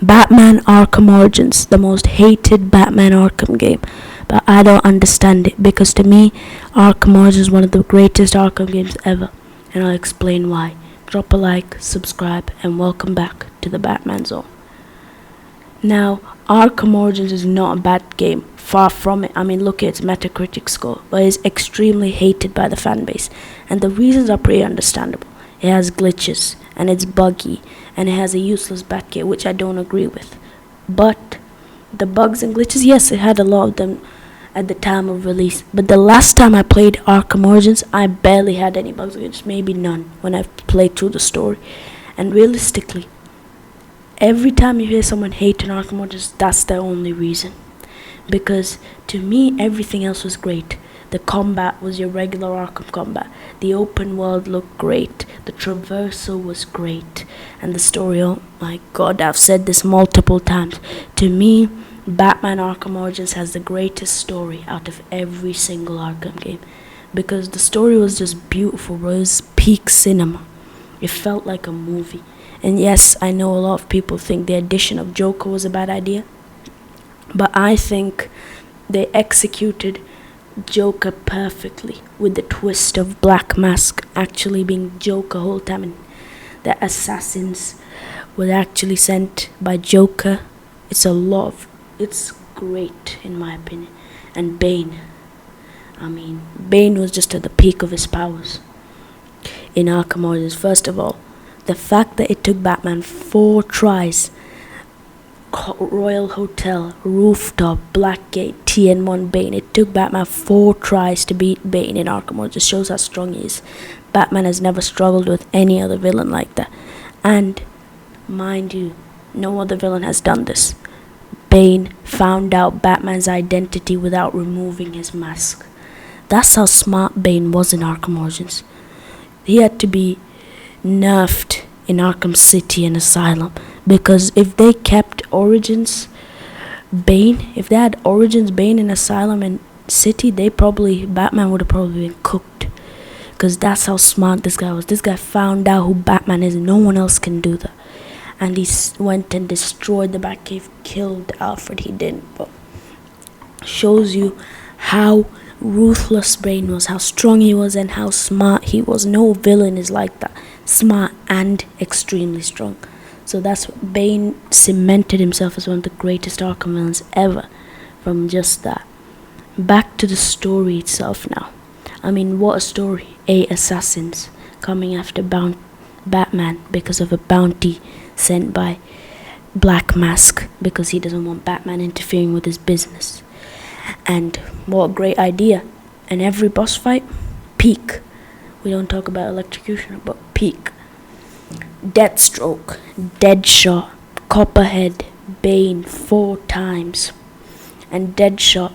Batman Arkham Origins, the most hated Batman Arkham game. But I don't understand it because to me, Arkham Origins is one of the greatest Arkham games ever. And I'll explain why. Drop a like, subscribe, and welcome back to the Batman Zone. Now, Arkham Origins is not a bad game. Far from it. I mean, look at its Metacritic score. But it's extremely hated by the fan base. And the reasons are pretty understandable. It has glitches, and it's buggy, and it has a useless Batcave, which I don't agree with. But the bugs and glitches, yes, it had a lot of them at the time of release. But the last time I played Arkham Origins, I barely had any bugs, just maybe none when I played through the story. And realistically, every time you hear someone hate an Arkham Origins, that's the only reason. Because to me, everything else was great. The combat was your regular Arkham combat. The open world looked great. The traversal was great. And the story, oh my god, I've said this multiple times. To me, Batman Arkham Origins has the greatest story out of every single Arkham game. Because the story was just beautiful, bro. It was peak cinema. It felt like a movie. And yes, I know a lot of people think the addition of Joker was a bad idea. But I think they executed Joker perfectly with the twist of Black Mask actually being Joker whole time, and the assassins were actually sent by Joker. It's great in my opinion. And Bane, Bane was just at the peak of his powers in Arkham Origins. First of all, the fact that it took Batman 4 tries, Royal Hotel, Rooftop, Blackgate, TN1, Bane. It took Batman 4 tries to beat Bane in Arkham Origins. Just shows how strong he is. Batman has never struggled with any other villain like that. And, mind you, no other villain has done this. Bane found out Batman's identity without removing his mask. That's how smart Bane was in Arkham Origins. He had to be nerfed in Arkham City and Asylum. Because if they kept Origins Bane, if they had Origins Bane in Asylum and City, Batman would have probably been cooked. Because that's how smart this guy was. This guy found out who Batman is. No one else can do that. And he went and destroyed the Batcave, killed Alfred. He didn't, but shows you how ruthless Bane was, how strong he was, and how smart he was. No villain is like that. Smart and extremely strong. So that's Bane cemented himself as one of the greatest Arkham villains ever from just that. Back to the story itself now. What a story. 8 assassins coming after Batman because of a bounty sent by Black Mask because he doesn't want Batman interfering with his business. And what a great idea. And every boss fight, peak. We don't talk about electrocution, but peak. Deathstroke, Deadshot, Copperhead, Bane 4 times. And Deadshot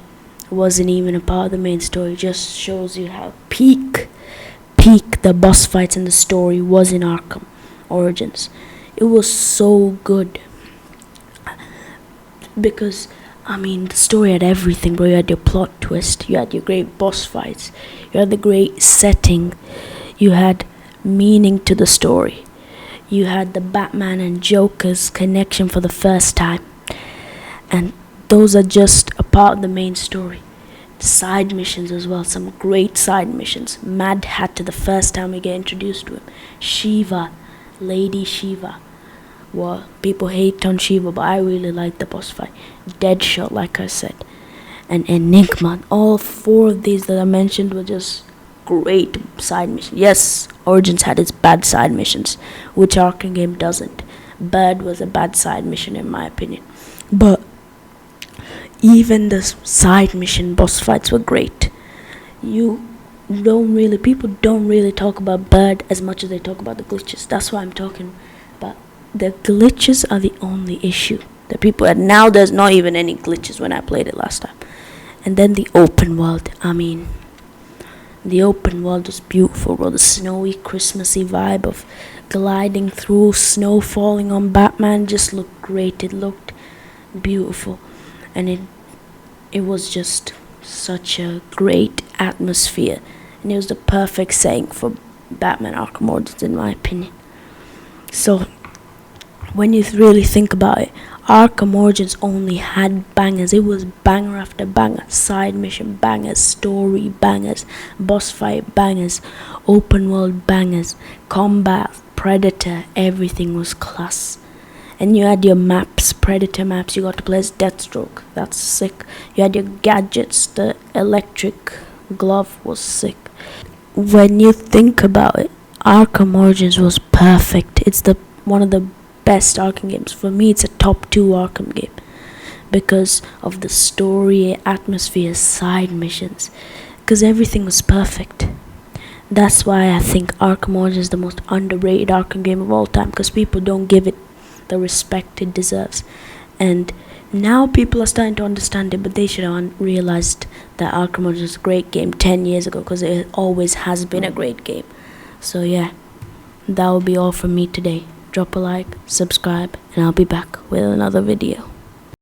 wasn't even a part of the main story. Just shows you how peak the boss fights and the story was in Arkham Origins. It was so good. Because, the story had everything, bro. You had your plot twist, you had your great boss fights, you had the great setting, you had meaning to the story. You had the Batman and Joker's connection for the first time. And those are just a part of the main story. Side missions as well, some great side missions. Mad Hatter, the first time we get introduced to him. Shiva, Lady Shiva. Well, people hate on Shiva, but I really like the boss fight. Deadshot, like I said. And Enigma. All 4 of these that I mentioned were just great side missions. Yes, Origins had its bad side missions, which Arkham game doesn't. Bird was a bad side mission in my opinion. But even the side mission boss fights were great. People don't really talk about Bird as much as they talk about the glitches. That's why I'm talking about. The glitches are the only issue that people had. Now there's not even any glitches when I played it last time. And then the open world. The open world was beautiful, bro. The snowy, Christmassy vibe of gliding through, snow falling on Batman just looked great. It looked beautiful. And it was just such a great atmosphere. And it was the perfect setting for Batman Arkham Origins, in my opinion. So, when you really think about it, Arkham Origins only had bangers. It was banger after banger, side mission bangers, story bangers, boss fight bangers, open world bangers, combat, Predator, everything was class. And you had your maps, Predator maps, you got to play as Deathstroke, that's sick. You had your gadgets, the electric glove was sick. When you think about it, Arkham Origins was perfect. It's the one of the best Arkham games. For me, it's a top 2 Arkham game because of the story, atmosphere, side missions, because everything was perfect. That's why I think Arkham Origins is the most underrated Arkham game of all time, because people don't give it the respect it deserves. And now people are starting to understand it, but they should have realized that Arkham Origins is a great game 10 years ago, because it always has been a great game. So yeah, that will be all from me today. Drop a like, subscribe, and I'll be back with another video.